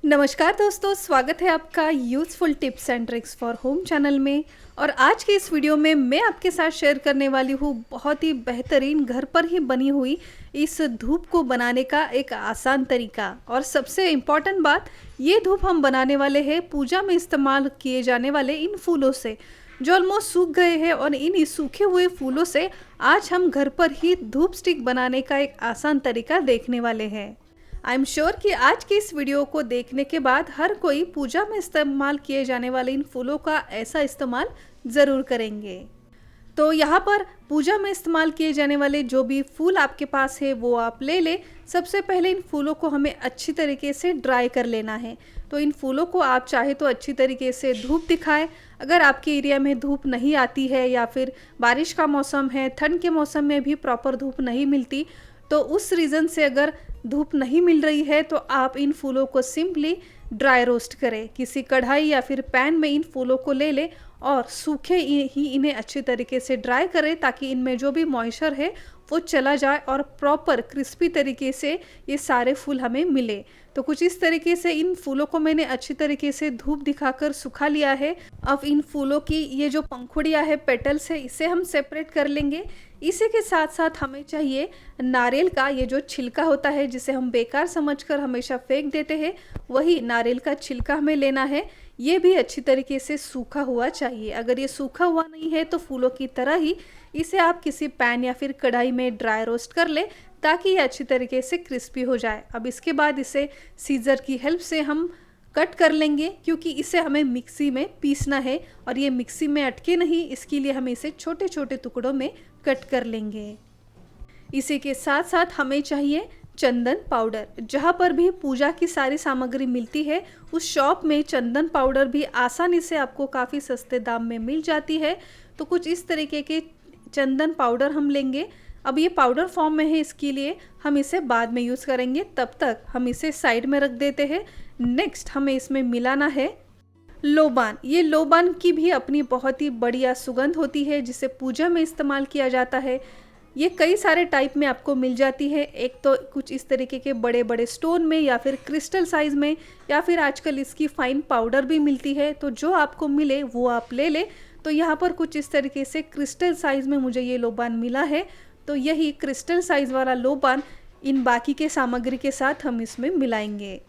नमस्कार दोस्तों, स्वागत है आपका useful tips and tricks for home channel में। और आज के इस वीडियो में मैं आपके साथ शेयर करने वाली हूँ बहुत ही बेहतरीन घर पर ही बनी हुई इस धूप को बनाने का एक आसान तरीका। और सबसे इम्पॉर्टेंट बात, ये धूप हम बनाने वाले हैं पूजा में इस्तेमाल किए जाने वाले इन फूलों से, जो ऑलमोस्ट सूख गए हैं। और इन सूखे हुए फूलों से आज हम घर पर ही धूप स्टिक बनाने का एक आसान तरीका देखने वाले हैं। आई एम श्योर कि आज की इस वीडियो को देखने के बाद हर कोई पूजा में इस्तेमाल किए जाने वाले इन फूलों का ऐसा इस्तेमाल ज़रूर करेंगे। तो यहाँ पर पूजा में इस्तेमाल किए जाने वाले जो भी फूल आपके पास है वो आप ले लें। सबसे पहले इन फूलों को हमें अच्छी तरीके से ड्राई कर लेना है। तो इन फूलों को आप चाहे तो अच्छी तरीके से धूप दिखाएं। अगर आपके एरिया में धूप नहीं आती है या फिर बारिश का मौसम है, ठंड के मौसम में भी प्रॉपर धूप नहीं मिलती, तो उस रीज़न से अगर धूप नहीं मिल रही है तो आप इन फूलों को सिंपली ड्राई रोस्ट करें। किसी कढ़ाई या फिर पैन में इन फूलों को ले लें और सूखे ही इन्हें अच्छी तरीके से ड्राई करें, ताकि इनमें जो भी मॉइस्चर है वो चला जाए और प्रॉपर क्रिस्पी तरीके से ये सारे फूल हमें मिले। तो कुछ इस तरीके से इन फूलों को मैंने अच्छी तरीके से धूप दिखाकर सुखा लिया है। अब इन फूलों की ये जो पंखुड़ियाँ है, पेटल्स है, इसे हम सेपरेट कर लेंगे। इसी के साथ साथ हमें चाहिए नारियल का ये जो छिलका होता है, जिसे हम बेकार समझकर हमेशा फेंक देते हैं, वही नारियल का छिलका हमें लेना है। ये भी अच्छी तरीके से सूखा हुआ चाहिए। अगर ये सूखा हुआ नहीं है तो फूलों की तरह ही इसे आप किसी पैन या फिर कढ़ाई में ड्राई रोस्ट कर ले, ताकि ये अच्छी तरीके से क्रिस्पी हो जाए। अब इसके बाद इसे सीजर की हेल्प से हम कट कर लेंगे, क्योंकि इसे हमें मिक्सी में पीसना है और ये मिक्सी में अटके नहीं, इसके लिए हमें इसे छोटे छोटे टुकड़ों में कट कर लेंगे। इसी के साथ साथ हमें चाहिए चंदन पाउडर। जहाँ पर भी पूजा की सारी सामग्री मिलती है उस शॉप में चंदन पाउडर भी आसानी से आपको काफ़ी सस्ते दाम में मिल जाती है। तो कुछ इस तरीके के चंदन पाउडर हम लेंगे। अब ये पाउडर फॉर्म में है, इसके लिए हम इसे बाद में यूज़ करेंगे, तब तक हम इसे साइड में रख देते हैं। नेक्स्ट हमें इसमें मिलाना है लोबान। ये लोबान की भी अपनी बहुत ही बढ़िया सुगंध होती है, जिसे पूजा में इस्तेमाल किया जाता है। ये कई सारे टाइप में आपको मिल जाती है। एक तो कुछ इस तरीके के बड़े बड़े स्टोन में, या फिर क्रिस्टल साइज़ में, या फिर आजकल इसकी फाइन पाउडर भी मिलती है। तो जो आपको मिले वो आप ले लें। तो यहाँ पर कुछ इस तरीके से क्रिस्टल साइज़ में मुझे ये लोबान मिला है। तो यही क्रिस्टल साइज़ वाला लोबान इन बाकी के सामग्री के साथ हम इसमें मिलाएंगे।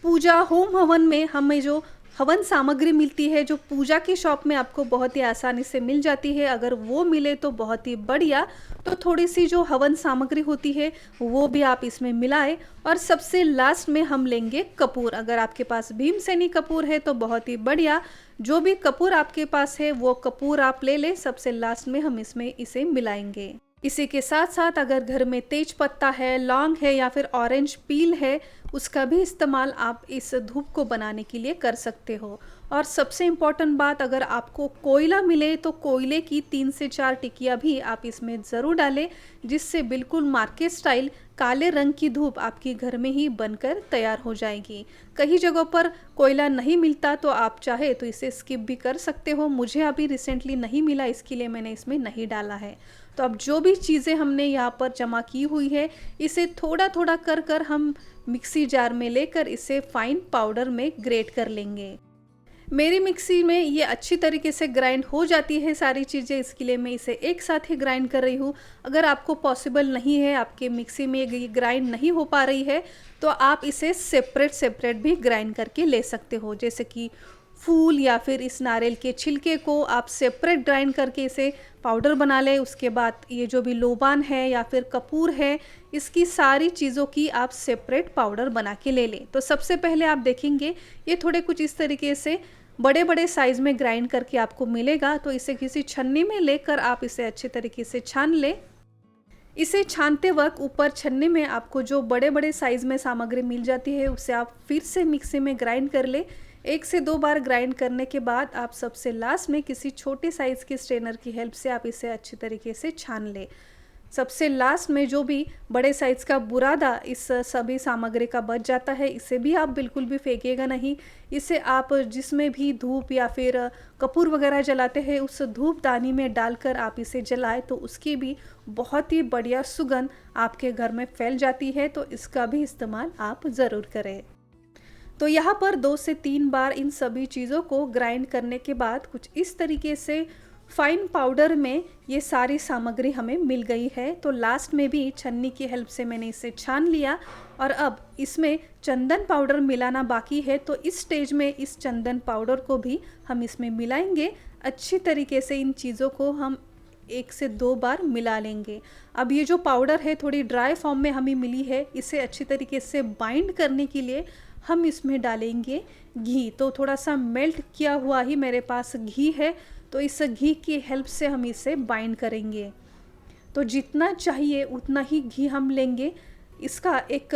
पूजा होम हवन में हमें जो हवन सामग्री मिलती है, जो पूजा की शॉप में आपको बहुत ही आसानी से मिल जाती है, अगर वो मिले तो बहुत ही बढ़िया। तो थोड़ी सी जो हवन सामग्री होती है वो भी आप इसमें मिलाएं। और सबसे लास्ट में हम लेंगे कपूर। अगर आपके पास भीमसेनी कपूर है तो बहुत ही बढ़िया। जो भी कपूर आपके पास है वो कपूर आप ले लें। सबसे लास्ट में हम इसमें इसे मिलाएंगे। इसी के साथ साथ अगर घर में तेज पत्ता है, लौंग है, या फिर ऑरेंज पील है, उसका भी इस्तेमाल आप इस धूप को बनाने के लिए कर सकते हो। और सबसे इम्पॉर्टेंट बात, अगर आपको कोयला मिले तो कोयले की 3 से 4 टिकिया भी आप इसमें ज़रूर डालें, जिससे बिल्कुल मार्केट स्टाइल काले रंग की धूप आपके घर में ही बनकर तैयार हो जाएगी। कई जगहों पर कोयला नहीं मिलता तो आप चाहे तो इसे स्किप भी कर सकते हो। मुझे अभी रिसेंटली नहीं मिला, इसके लिए मैंने इसमें नहीं डाला है। तो अब जो भी चीज़ें हमने यहाँ पर जमा की हुई है, इसे थोड़ा थोड़ा कर कर हम मिक्सी जार में लेकर इसे फाइन पाउडर में ग्रेट कर लेंगे। मेरी मिक्सी में ये अच्छी तरीके से ग्राइंड हो जाती है सारी चीज़ें, इसके लिए मैं इसे एक साथ ही ग्राइंड कर रही हूँ। अगर आपको पॉसिबल नहीं है, आपके मिक्सी में ये ग्राइंड नहीं हो पा रही है, तो आप इसे सेपरेट सेपरेट भी ग्राइंड करके ले सकते हो। जैसे कि फूल या फिर इस नारियल के छिलके को आप सेपरेट ग्राइंड करके इसे पाउडर बना लें। उसके बाद ये जो भी लोबान है या फिर कपूर है, इसकी सारी चीज़ों की आप सेपरेट पाउडर बना के ले लें। तो सबसे पहले आप देखेंगे ये थोड़े कुछ इस तरीके से बड़े बड़े साइज़ में ग्राइंड करके आपको मिलेगा। तो इसे किसी छन्नी में लेकर आप इसे अच्छे तरीके से छान लें। इसे छानते वक्त ऊपर छन्नी में आपको जो बड़े बड़े साइज़ में सामग्री मिल जाती है उसे आप फिर से मिक्सी में ग्राइंड कर ले। 1 से 2 बार ग्राइंड करने के बाद आप सबसे लास्ट में किसी छोटे साइज़ के स्ट्रेनर की हेल्प से आप इसे अच्छी तरीके से छान लें। सबसे लास्ट में जो भी बड़े साइज़ का बुरादा इस सभी सामग्री का बच जाता है, इसे भी आप बिल्कुल भी फेंकिएगा नहीं। इसे आप जिसमें भी धूप या फिर कपूर वगैरह जलाते हैं उस धूपदानी में डालकर आप इसे जलाएं, तो उसकी भी बहुत ही बढ़िया सुगंध आपके घर में फैल जाती है। तो इसका भी इस्तेमाल आप ज़रूर करें। तो यहाँ पर 2 से 3 बार इन सभी चीज़ों को ग्राइंड करने के बाद कुछ इस तरीके से फाइन पाउडर में ये सारी सामग्री हमें मिल गई है। तो लास्ट में भी छन्नी की हेल्प से मैंने इसे छान लिया और अब इसमें चंदन पाउडर मिलाना बाकी है। तो इस स्टेज में इस चंदन पाउडर को भी हम इसमें मिलाएंगे। अच्छी तरीके से इन चीज़ों को हम 1 से 2 बार मिला लेंगे। अब ये जो पाउडर है थोड़ी ड्राई फॉर्म में हमें मिली है, इसे अच्छी तरीके से बाइंड करने के लिए हम इसमें डालेंगे घी। तो थोड़ा सा मेल्ट किया हुआ ही मेरे पास घी है, तो इस घी की हेल्प से हम इसे बाइंड करेंगे। तो जितना चाहिए उतना ही घी हम लेंगे। इसका एक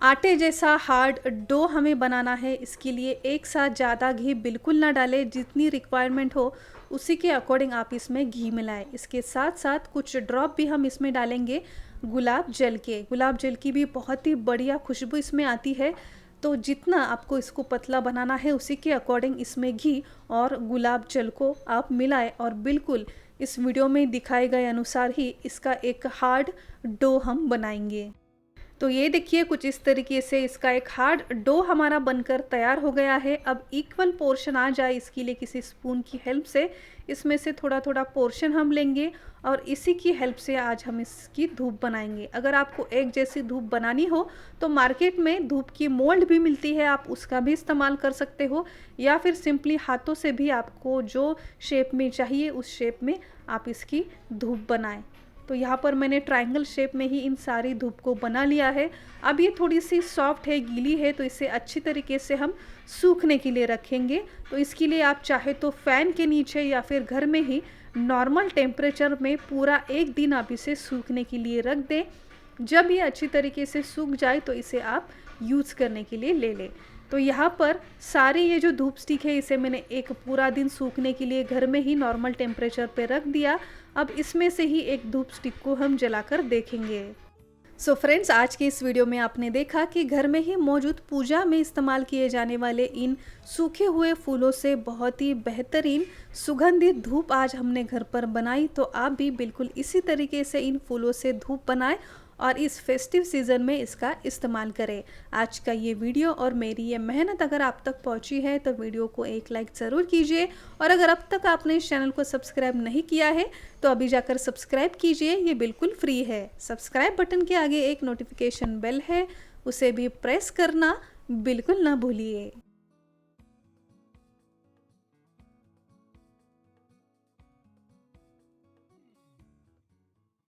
आटे जैसा हार्ड डो हमें बनाना है। इसके लिए एक साथ ज़्यादा घी बिल्कुल ना डालें, जितनी रिक्वायरमेंट हो उसी के अकॉर्डिंग आप इसमें घी मिलाएं। इसके साथ साथ कुछ ड्रॉप भी हम इसमें डालेंगे गुलाब जल के। गुलाब जल की भी बहुत ही बढ़िया खुशबू इसमें आती है। तो जितना आपको इसको पतला बनाना है उसी के अकॉर्डिंग इसमें घी और गुलाब जल को आप मिलाएं और बिल्कुल इस वीडियो में दिखाए गए अनुसार ही इसका एक हार्ड डो हम बनाएंगे। तो ये देखिए कुछ इस तरीके से इसका एक हार्ड डो हमारा बनकर तैयार हो गया है। अब इक्वल पोर्शन आ जाए इसके लिए किसी स्पून की हेल्प से इसमें से थोड़ा थोड़ा पोर्शन हम लेंगे और इसी की हेल्प से आज हम इसकी धूप बनाएंगे। अगर आपको एक जैसी धूप बनानी हो तो मार्केट में धूप की मोल्ड भी मिलती है, आप उसका भी इस्तेमाल कर सकते हो, या फिर सिंपली हाथों से भी आपको जो शेप में चाहिए उस शेप में आप इसकी धूप बनाएं। तो यहाँ पर मैंने ट्रायंगल शेप में ही इन सारी धूप को बना लिया है। अब ये थोड़ी सी सॉफ्ट है, गीली है, तो इसे अच्छी तरीके से हम सूखने के लिए रखेंगे। तो इसके लिए आप चाहे तो फ़ैन के नीचे या फिर घर में ही नॉर्मल टेम्परेचर में पूरा 1 दिन आप इसे सूखने के लिए रख दें। जब ये अच्छी तरीके से सूख जाए तो इसे आप यूज़ करने के लिए ले लें। तो यहाँ पर सारी ये जो धूप स्टिक है इसे मैंने एक पूरा दिन सूखने के लिए घर में ही नॉर्मल टेम्परेचर पे रख दिया। अब इसमें से ही एक धूप स्टिक को हम जलाकर देखेंगे। सो फ्रेंड्स, आज के इस वीडियो में आपने देखा कि घर में ही मौजूद पूजा में इस्तेमाल किए जाने वाले इन सूखे हुए फूलों से बहुत ही बेहतरीन सुगंधित धूप आज हमने घर पर बनाई। तो आप भी बिल्कुल इसी तरीके से इन फूलों से धूप बनाएं और इस फेस्टिव सीज़न में इसका इस्तेमाल करें। आज का ये वीडियो और मेरी ये मेहनत अगर आप तक पहुंची है तो वीडियो को एक लाइक ज़रूर कीजिए, और अगर अब तक आपने इस चैनल को सब्सक्राइब नहीं किया है तो अभी जाकर सब्सक्राइब कीजिए, ये बिल्कुल फ्री है। सब्सक्राइब बटन के आगे एक नोटिफिकेशन बेल है, उसे भी प्रेस करना बिल्कुल ना भूलिए।